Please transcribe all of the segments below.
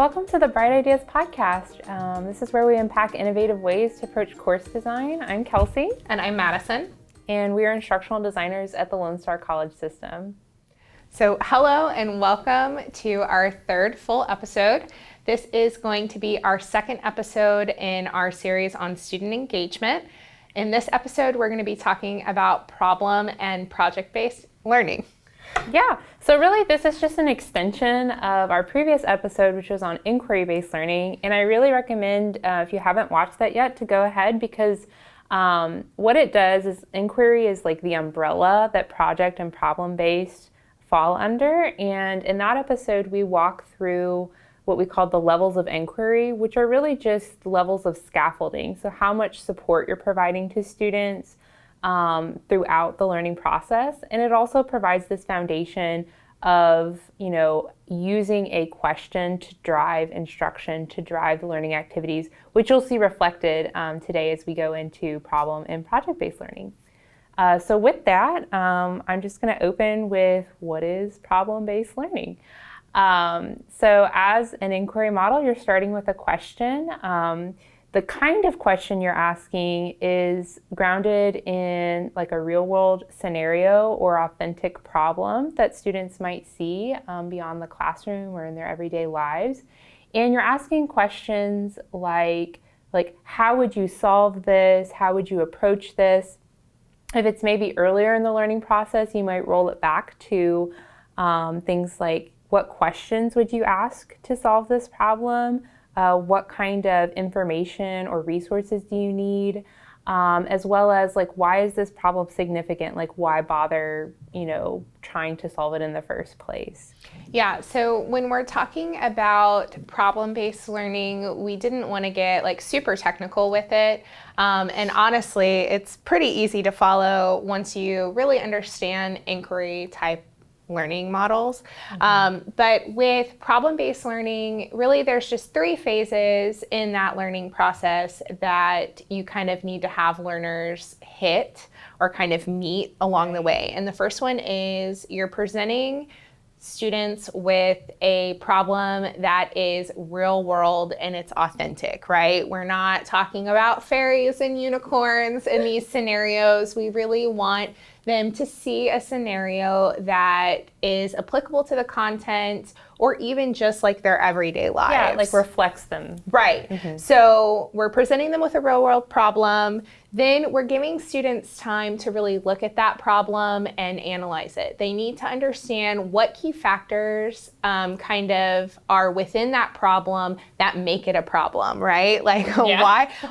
Welcome to the Bright Ideas podcast. This is where we unpack innovative ways to approach course design. I'm Kelsey. And I'm Madison. And we are instructional designers at the Lone Star College System. So hello and welcome to our third full episode. This is going to be our second episode in our series on student engagement. In this episode, we're going to be talking about problem and project-based learning. Yeah, so really this is just an extension of our previous episode, which was on inquiry-based learning. And I really recommend, if you haven't watched that yet, to go ahead because what it does is inquiry is like the umbrella that project and problem-based fall under. And in that episode, we walk through what we call the levels of inquiry, which are really just levels of scaffolding. So how much support you're providing to students throughout the learning process. And it also provides this foundation of, using a question to drive instruction, to drive the learning activities, which you'll see reflected today as we go into problem and project-based learning. So with that, I'm just going to open with what is problem-based learning. So as an inquiry model, you're starting with a question. The kind of question you're asking is grounded in like a real world scenario or authentic problem that students might see beyond the classroom or in their everyday lives. And you're asking questions like how would you solve this? How would you approach this? If it's maybe earlier in the learning process, you might roll it back to things like what questions would you ask to solve this problem? What kind of information or resources do you need? As well as why is this problem significant? Why bother, trying to solve it in the first place? Yeah, so when we're talking about problem-based learning, we didn't want to get super technical with it. And honestly, it's pretty easy to follow once you really understand inquiry type learning models. But with problem-based learning, really there's just three phases in that learning process that you kind of need to have learners hit or kind of meet along the way. And the first one is you're presenting students with a problem that is real world and it's authentic, right? We're not talking about fairies and unicorns in these scenarios. We really want them to see a scenario that is applicable to the content or even just their everyday lives. Yeah, reflects them. Right. Mm-hmm. So we're presenting them with a real world problem. Then we're giving students time to really look at that problem and analyze it. They need to understand what key factors kind of are within that problem that make it a problem, right?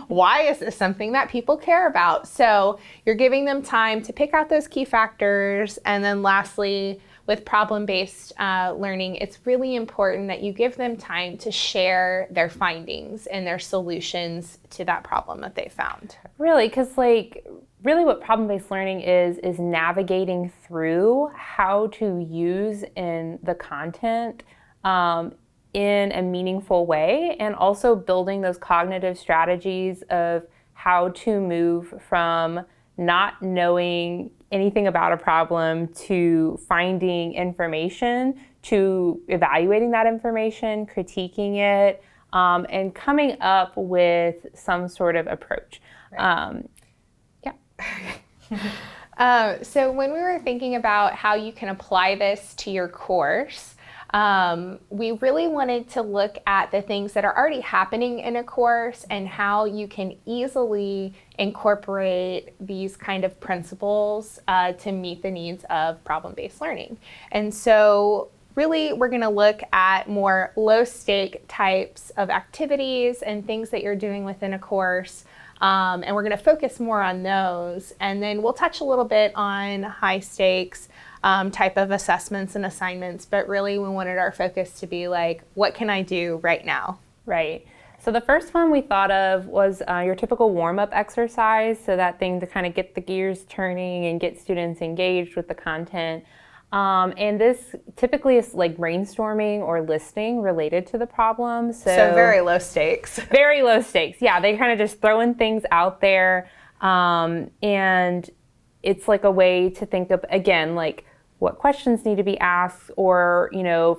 Why is this something that people care about? So you're giving them time to pick out those key factors. And then lastly, with problem-based learning, it's really important that you give them time to share their findings and their solutions to that problem that they found. Really, because really what problem-based learning is navigating through how to use in the content in a meaningful way, and also building those cognitive strategies of how to move from not knowing anything about a problem to finding information, to evaluating that information, critiquing it, and coming up with some sort of approach. Right. So when we were thinking about how you can apply this to your course, we really wanted to look at the things that are already happening in a course and how you can easily incorporate these kind of principles to meet the needs of problem-based learning. And so really, we're going to look at more low-stake types of activities and things that you're doing within a course. And we're going to focus more on those. And then we'll touch a little bit on high stakes type of assessments and assignments. But really, we wanted our focus to be what can I do right now? Right. So the first one we thought of was your typical warm-up exercise. So that thing to kind of get the gears turning and get students engaged with the content. And this typically is brainstorming or listing related to the problem. So very low stakes. Very low stakes. Yeah, they kind of just throwing things out there. And it's a way to think of, again, what questions need to be asked, or,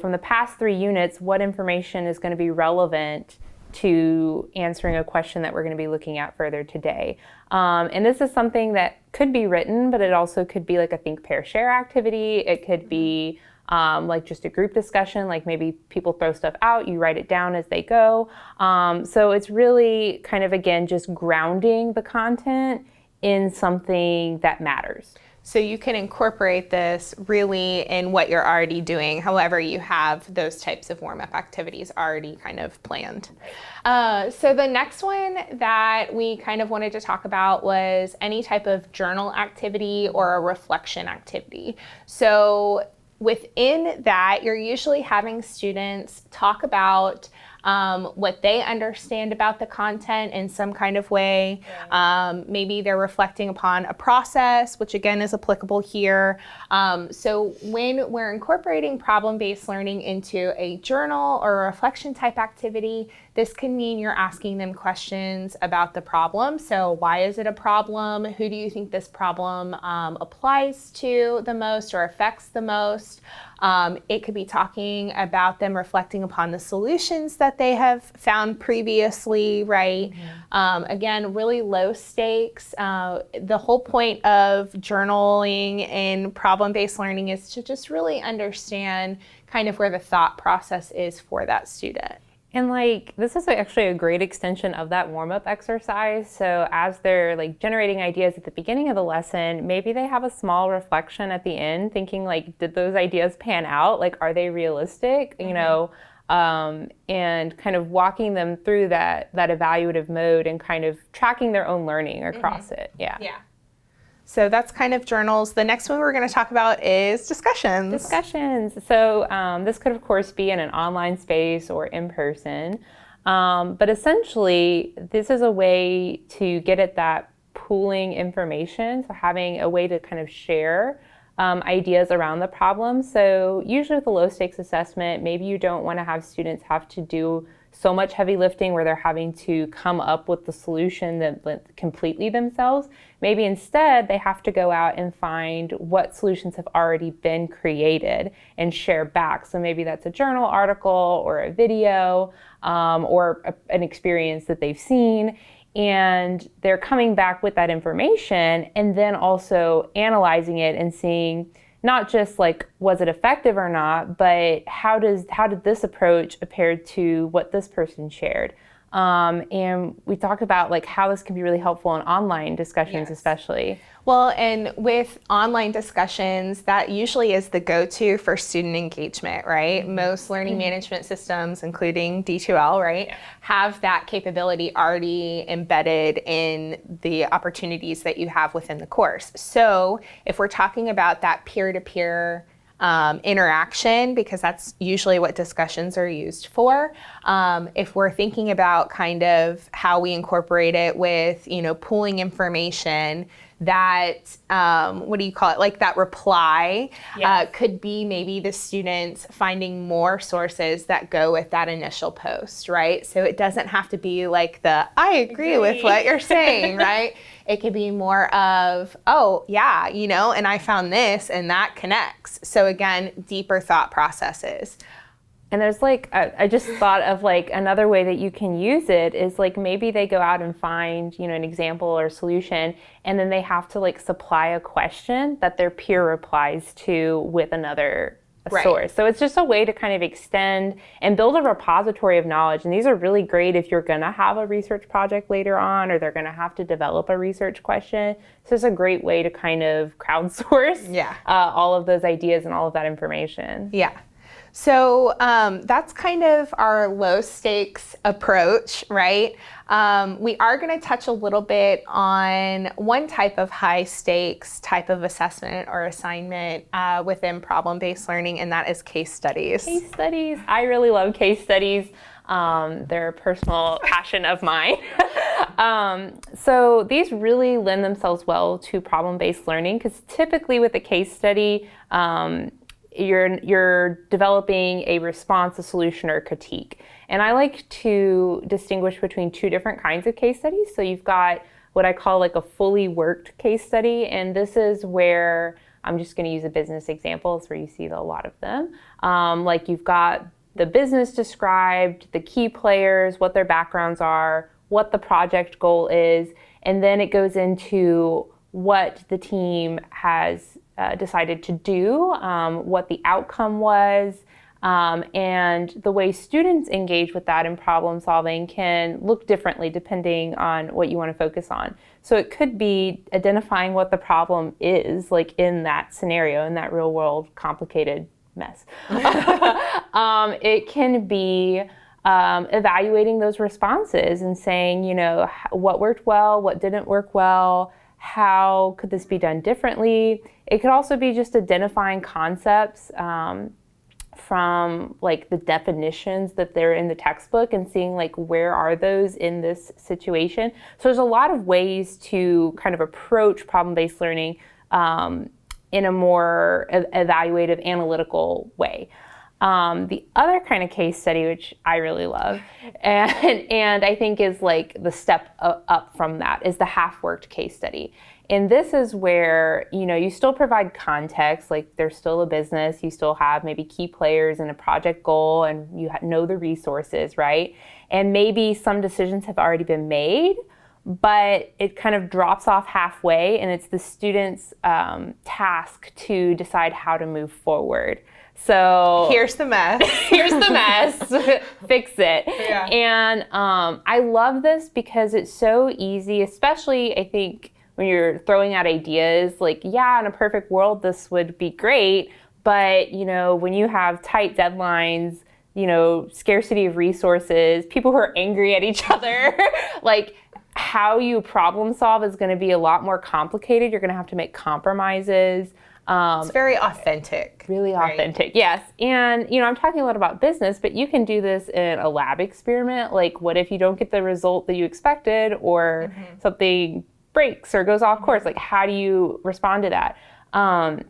from the past 3 units, what information is going to be relevant to answering a question that we're going to be looking at further today. And this is something that could be written, but it also could be like a think, pair, share activity. It could be like just a group discussion, like maybe people throw stuff out, you write it down as they go. So it's really kind of, again, just grounding the content in something that matters. So you can incorporate this really in what you're already doing, however you have those types of warm-up activities already kind of planned. So the next one that we kind of wanted to talk about was any type of journal activity or a reflection activity. So within that, you're usually having students talk about what they understand about the content in some kind of way. Maybe they're reflecting upon a process, which again is applicable here. So when we're incorporating problem-based learning into a journal or a reflection type activity, this can mean you're asking them questions about the problem. So why is it a problem? Who do you think this problem applies to the most or affects the most? It could be talking about them reflecting upon the solutions that they have found previously, right? Again, really low stakes. The whole point of journaling in problem-based learning is to just really understand kind of where the thought process is for that student. And this is actually a great extension of that warm-up exercise. So as they're generating ideas at the beginning of the lesson, maybe they have a small reflection at the end, thinking did those ideas pan out? Are they realistic? And kind of walking them through that evaluative mode and kind of tracking their own learning across it. Yeah. So that's kind of journals. The next one we're going to talk about is discussions. Discussions. So this could, of course, be in an online space or in person. But essentially, this is a way to get at that pooling information, so having a way to kind of share ideas around the problem. So usually with a low stakes assessment, maybe you don't want to have students have to do so much heavy lifting where they're having to come up with the solution that completely themselves. Maybe instead they have to go out and find what solutions have already been created and share back. So maybe that's a journal article or a video or an experience that they've seen. And they're coming back with that information and then also analyzing it and seeing not just was it effective or not, but how did this approach compare to what this person shared? And we talk about how this can be really helpful in online discussions, especially. Well, and with online discussions, that usually is the go-to for student engagement, right? Most learning management systems, including D2L, right, have that capability already embedded in the opportunities that you have within the course. So if we're talking about that peer-to-peer interaction, because that's usually what discussions are used for. If we're thinking about kind of how we incorporate it with, pooling information, that, what do you call it? That reply could be maybe the students finding more sources that go with that initial post, right? So it doesn't have to be I agree with what you're saying, right? It could be more of, oh, yeah, and I found this and that connects. So again, deeper thought processes. And there's I just thought of another way that you can use it is maybe they go out and find, an example or solution, and then they have to supply a question that their peer replies to with another source. So it's just a way to kind of extend and build a repository of knowledge. And these are really great if you're going to have a research project later on, or they're going to have to develop a research question. So it's a great way to kind of crowdsource all of those ideas and all of that information. Yeah. So that's kind of our low stakes approach, right? We are going to touch a little bit on one type of high stakes type of assessment or assignment within problem-based learning, and that is case studies. Case studies. I really love case studies. They're a personal passion of mine. So these really lend themselves well to problem-based learning, because typically with a case study, you're developing a response, a solution, or a critique. And I like to distinguish between 2 different kinds of case studies. So you've got what I call a fully worked case study, and this is where I'm just going to use a business example. It's where you see a lot of them. Like you've got the business described, the key players, what their backgrounds are, what the project goal is, and then it goes into what the team has decided to do, what the outcome was, and the way students engage with that in problem solving can look differently depending on what you want to focus on. So it could be identifying what the problem is, like in that scenario, in that real world complicated mess. It can be evaluating those responses and saying, you know, what worked well, what didn't work well, how could this be done differently? It could also be just identifying concepts from like the definitions that they're in the textbook and seeing like where are those in this situation. So there's a lot of ways to kind of approach problem-based learning in a more evaluative, analytical way. The other kind of case study, which I really love, and I think is like the step up from that, is the half-worked case study. And this is where, you know, you still provide context, like there's still a business, you still have maybe key players and a project goal, and you know the resources, right? And maybe some decisions have already been made, but it kind of drops off halfway, and it's the student's task to decide how to move forward. So here's the mess. Here's the mess. Fix it. Yeah. And I love this because it's so easy, especially I think when you're throwing out ideas, like, yeah, in a perfect world, this would be great. But, you know, when you have tight deadlines, you know, scarcity of resources, people who are angry at each other, like how you problem solve is going to be a lot more complicated. You're going to have to make compromises. It's very authentic. Really authentic, right? Yes. And, you know, I'm talking a lot about business, but you can do this in a lab experiment. Like, what if you don't get the result that you expected, or something breaks or goes off course? Like, how do you respond to that? And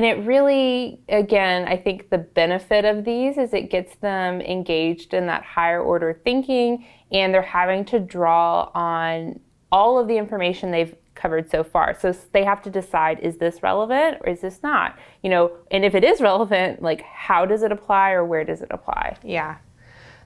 it really, again, I think the benefit of these is it gets them engaged in that higher order thinking, and they're having to draw on all of the information they've covered so far. So they have to decide, is this relevant or is this not? You know, and if it is relevant, like how does it apply or where does it apply? Yeah.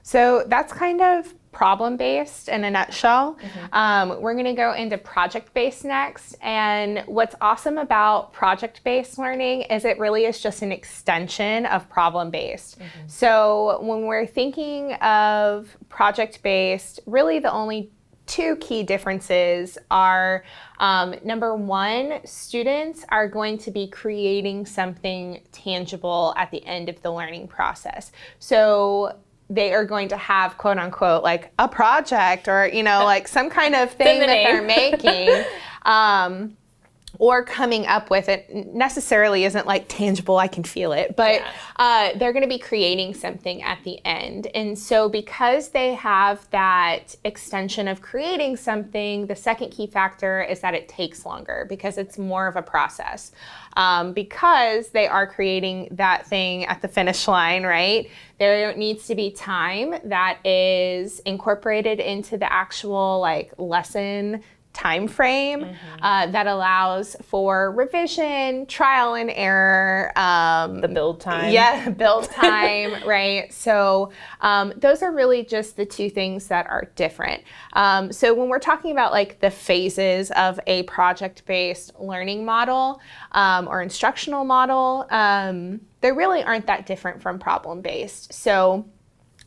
So that's kind of problem-based in a nutshell. We're going to go into project-based next. And what's awesome about project-based learning is it really is just an extension of problem-based. So when we're thinking of project-based, really the only two key differences are, number one, students are going to be creating something tangible at the end of the learning process. So they are going to have, quote unquote, like a project or, you know, like some kind of thing that they're making. Or coming up with it necessarily isn't like tangible, I can feel it, but they're going to be creating something at the end. And so because they have that extension of creating something, the second key factor is that it takes longer because it's more of a process. Because they are creating that thing at the finish line, right? There needs to be time that is incorporated into the actual like lesson time frame that allows for revision, trial and error, the build time. Yeah, build time, right? So those are really just the two things that are different. So when we're talking about like the phases of a project-based learning model or instructional model, they really aren't that different from problem-based. So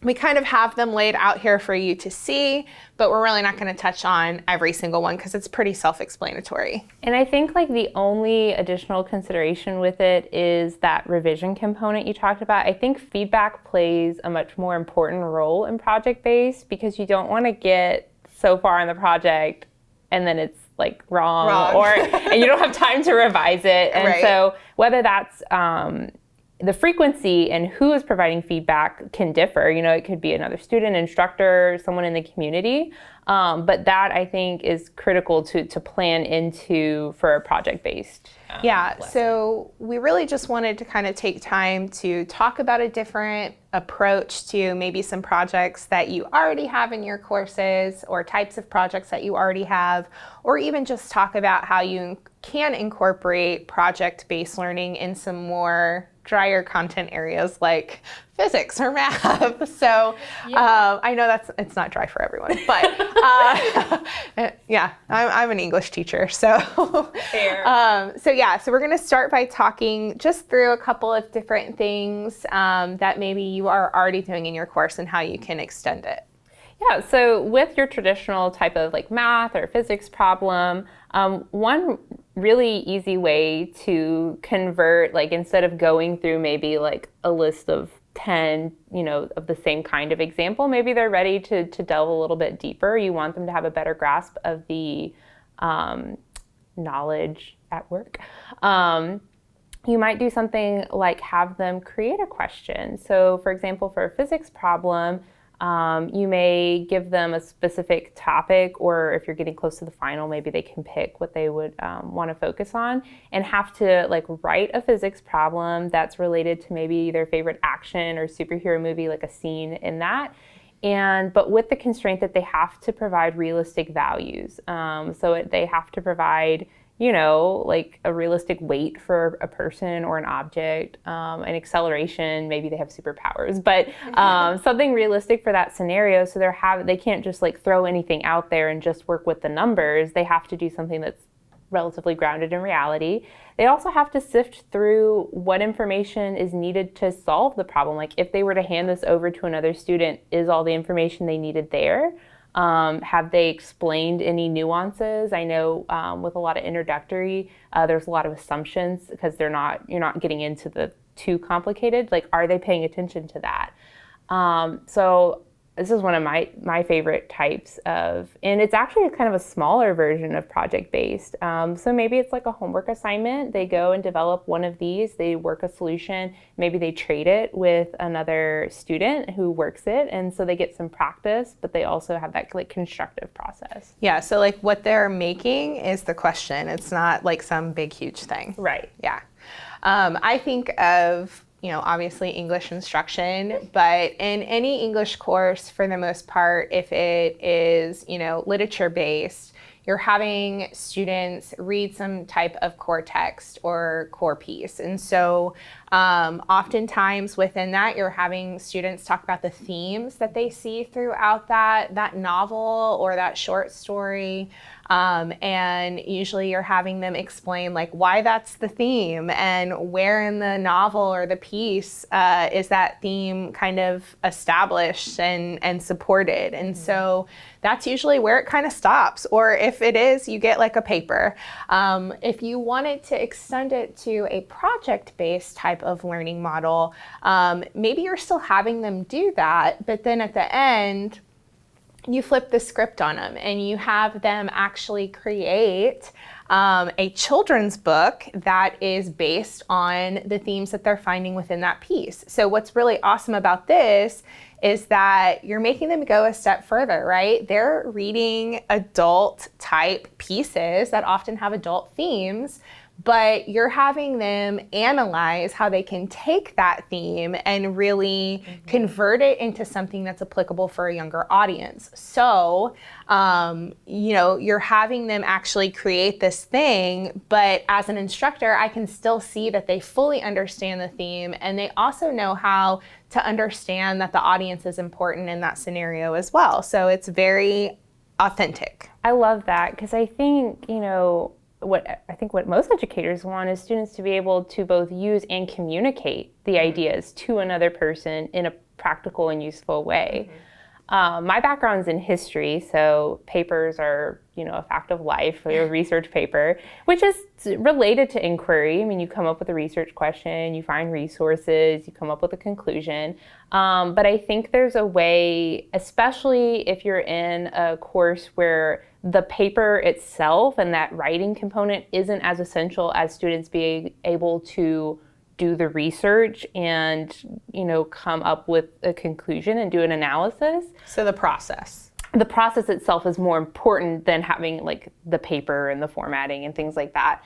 we kind of have them laid out here for you to see, but we're really not going to touch on every single one because it's pretty self-explanatory. And I think like the only additional consideration with it is that revision component you talked about. I think feedback plays a much more important role in project-based because you don't want to get so far in the project and then it's like wrong. Or and you don't have time to revise it. And so whether that's the frequency and who is providing feedback can differ. You know, it could be another student, instructor, someone in the community. But that, I think, is critical to plan into for a project-based lesson. So we really just wanted to kind of take time to talk about a different approach to maybe some projects that you already have in your courses, or types of projects that you already have, or even just talk about how you can incorporate project-based learning in some more drier content areas like physics or math. So I know it's not dry for everyone, but I'm an English teacher. So Fair. So we're going to start by talking just through a couple of different things that maybe you are already doing in your course and how you can extend it. Yeah, so with your traditional type of like math or physics problem, one really easy way to convert, like instead of going through maybe like a list of 10, of the same kind of example, maybe they're ready to delve a little bit deeper. You want them to have a better grasp of the knowledge at work. You might do something like have them create a question. So for example, for a physics problem, you may give them a specific topic, or if you're getting close to the final, maybe they can pick what they would want to focus on, and have to like write a physics problem that's related to maybe their favorite action or superhero movie, like a scene in that. But with the constraint that they have to provide realistic values. They have to provide like a realistic weight for a person or an object, an acceleration, maybe they have superpowers, but something realistic for that scenario. So they can't just like throw anything out there and just work with the numbers. They have to do something that's relatively grounded in reality. They also have to sift through what information is needed to solve the problem. Like if they were to hand this over to another student, is all the information they needed there? Have they explained any nuances? I know with a lot of introductory, there's a lot of assumptions because you're not getting into the too complicated. Like, are they paying attention to that? So this is one of my favorite types of, and it's actually kind of a smaller version of project-based. So maybe it's like a homework assignment. They go and develop one of these, they work a solution, maybe they trade it with another student who works it, and so they get some practice, but they also have that like constructive process. Yeah, so like what they're making is the question. It's not like some big, huge thing. Right. Yeah. I think of obviously English instruction, but in any English course, for the most part, if it is, literature-based, you're having students read some type of core text or core piece. And so oftentimes within that, you're having students talk about the themes that they see throughout that novel or that short story. And usually you're having them explain like why that's the theme and where in the novel or the piece is that theme kind of established and supported. And so that's usually where it kind of stops. Or if it is, you get like a paper. If you wanted to extend it to a project-based type of learning model, maybe you're still having them do that, but then at the end, you flip the script on them and you have them actually create a children's book that is based on the themes that they're finding within that piece. So what's really awesome about this is that you're making them go a step further, right? They're reading adult type pieces that often have adult themes, but you're having them analyze how they can take that theme and really convert it into something that's applicable for a younger audience. So, you're having them actually create this thing, but as an instructor, I can still see that they fully understand the theme, and they also know how to understand that the audience is important in that scenario as well. So it's very authentic. I love that because I think, what most educators want is students to be able to both use and communicate the ideas to another person in a practical and useful way. My background's in history, so papers are, a fact of life, a research paper, which is related to inquiry. I mean, you come up with a research question, you find resources, you come up with a conclusion. But I think there's a way, especially if you're in a course where the paper itself and that writing component isn't as essential as students being able to do the research and, come up with a conclusion and do an analysis. So the process Itself is more important than having like the paper and the formatting and things like that.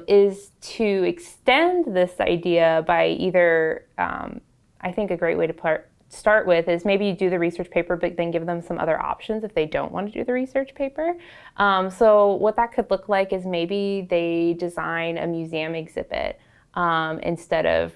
Is to extend this idea by either, I think a great way to start with is maybe you do the research paper, but then give them some other options if they don't want to do the research paper. So what that could look like is maybe they design a museum exhibit instead of,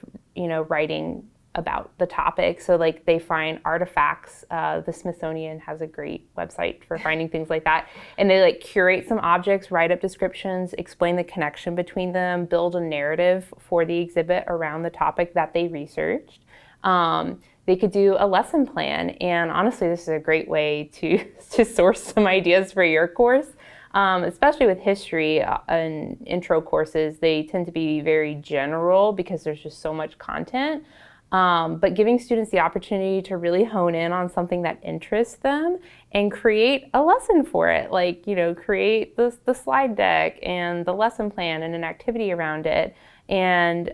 writing about the topic. So like they find artifacts. The Smithsonian has a great website for finding things like that. And they like curate some objects, write up descriptions, explain the connection between them, build a narrative for the exhibit around the topic that they researched. They could do a lesson plan. And honestly, this is a great way to source some ideas for your course. Especially with history and intro courses, they tend to be very general because there's just so much content. But giving students the opportunity to really hone in on something that interests them and create a lesson for it, like, create the slide deck and the lesson plan and an activity around it. And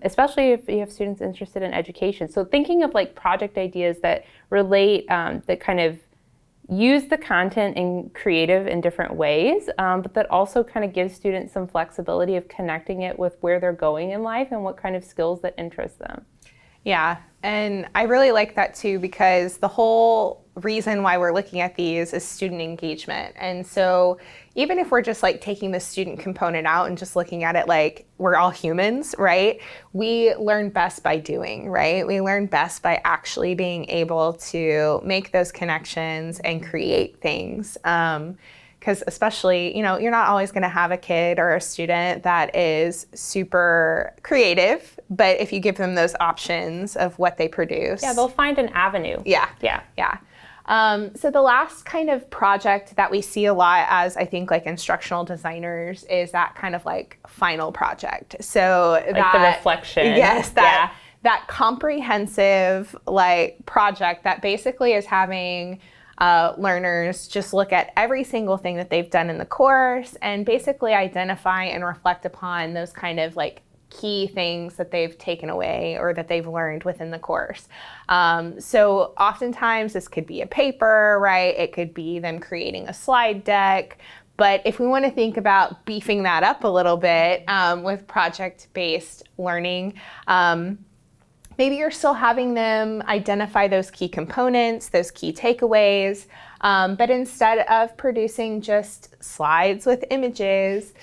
especially if you have students interested in education. So thinking of like project ideas that relate, that kind of use the content in creative in different ways, but that also kind of gives students some flexibility of connecting it with where they're going in life and what kind of skills that interest them. Yeah, and I really like that too, because the whole reason why we're looking at these is student engagement. And so even if we're just like taking the student component out and just looking at it like we're all humans, right? We learn best by doing, right? We learn best by actually being able to make those connections and create things. Because especially, you're not always going to have a kid or a student that is super creative, but if you give them those options of what they produce. Yeah, they'll find an avenue. Yeah. So the last kind of project that we see a lot as, I think, like instructional designers is that kind of like final project. So like the reflection. Yes, that comprehensive like project that basically is having learners just look at every single thing that they've done in the course and basically identify and reflect upon those kind of like key things that they've taken away or that they've learned within the course. So oftentimes this could be a paper, right? It could be them creating a slide deck. But if we want to think about beefing that up a little bit with project-based learning, maybe you're still having them identify those key components, those key takeaways, but instead of producing just slides with images,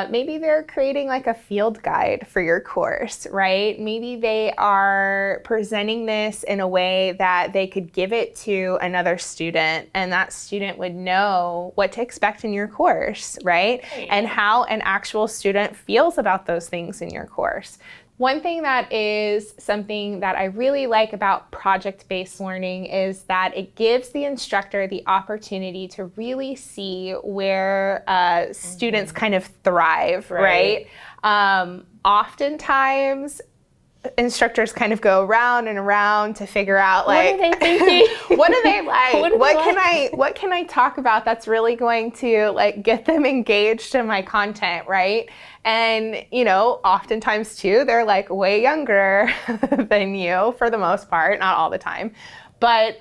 maybe they're creating like a field guide for your course, right? Maybe they are presenting this in a way that they could give it to another student and that student would know what to expect in your course, right? And how an actual student feels about those things in your course. One thing that is something that I really like about project-based learning is that it gives the instructor the opportunity to really see where students kind of thrive, right? Oftentimes, instructors kind of go around and around to figure out like what are they thinking? What do they like? What can I talk about that's really going to like get them engaged in my content, right? And oftentimes too, they're like way younger than you for the most part, not all the time. But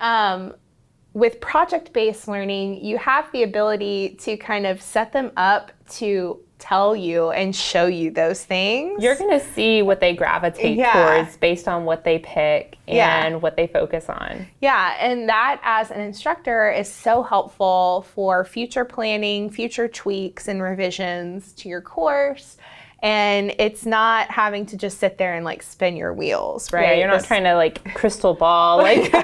with project-based learning, you have the ability to kind of set them up to tell you and show you those things. You're going to see what they gravitate towards based on what they pick and what they focus on. Yeah, and that as an instructor is so helpful for future planning, future tweaks and revisions to your course. And it's not having to just sit there and like spin your wheels, right? Yeah, you're not trying to like crystal ball like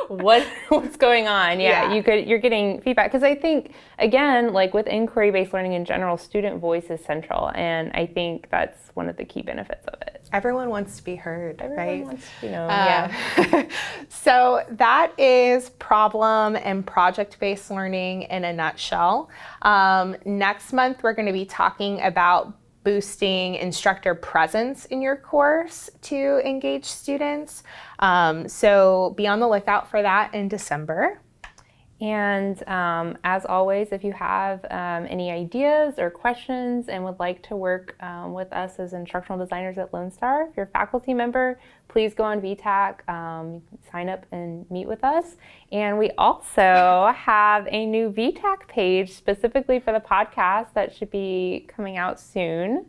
what's going on. You're getting feedback because I think again, like with inquiry-based learning in general, student voice is central, and I think that's one of the key benefits of it. Everyone wants to be heard, Everyone right? wants to be known. So that is problem and project-based learning in a nutshell. Next month, we're going to be talking about boosting instructor presence in your course to engage students. So be on the lookout for that in December. And as always, if you have any ideas or questions and would like to work with us as instructional designers at Lone Star, if you're a faculty member, please go on VTAC, sign up and meet with us. And we also have a new VTAC page specifically for the podcast that should be coming out soon.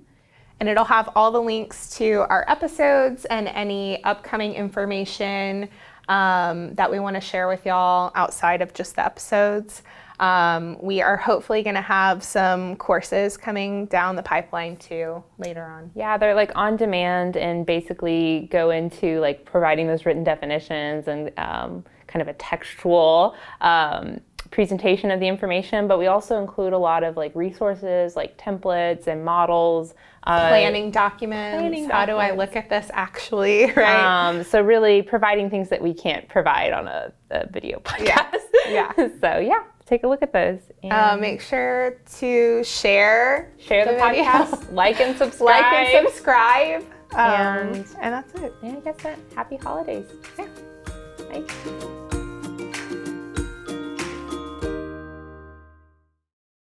And it'll have all the links to our episodes and any upcoming information that we want to share with y'all outside of just the episodes. We are hopefully going to have some courses coming down the pipeline too later on. Yeah, they're like on demand and basically go into like providing those written definitions and kind of a textual presentation of the information, but we also include a lot of like resources like templates and models. Planning documents. How do I look at this actually, right? So really providing things that we can't provide on a video podcast. Yeah. So yeah, take a look at those. And make sure to share the podcast, like and subscribe. And that's it. And I guess that happy holidays. Yeah. Bye.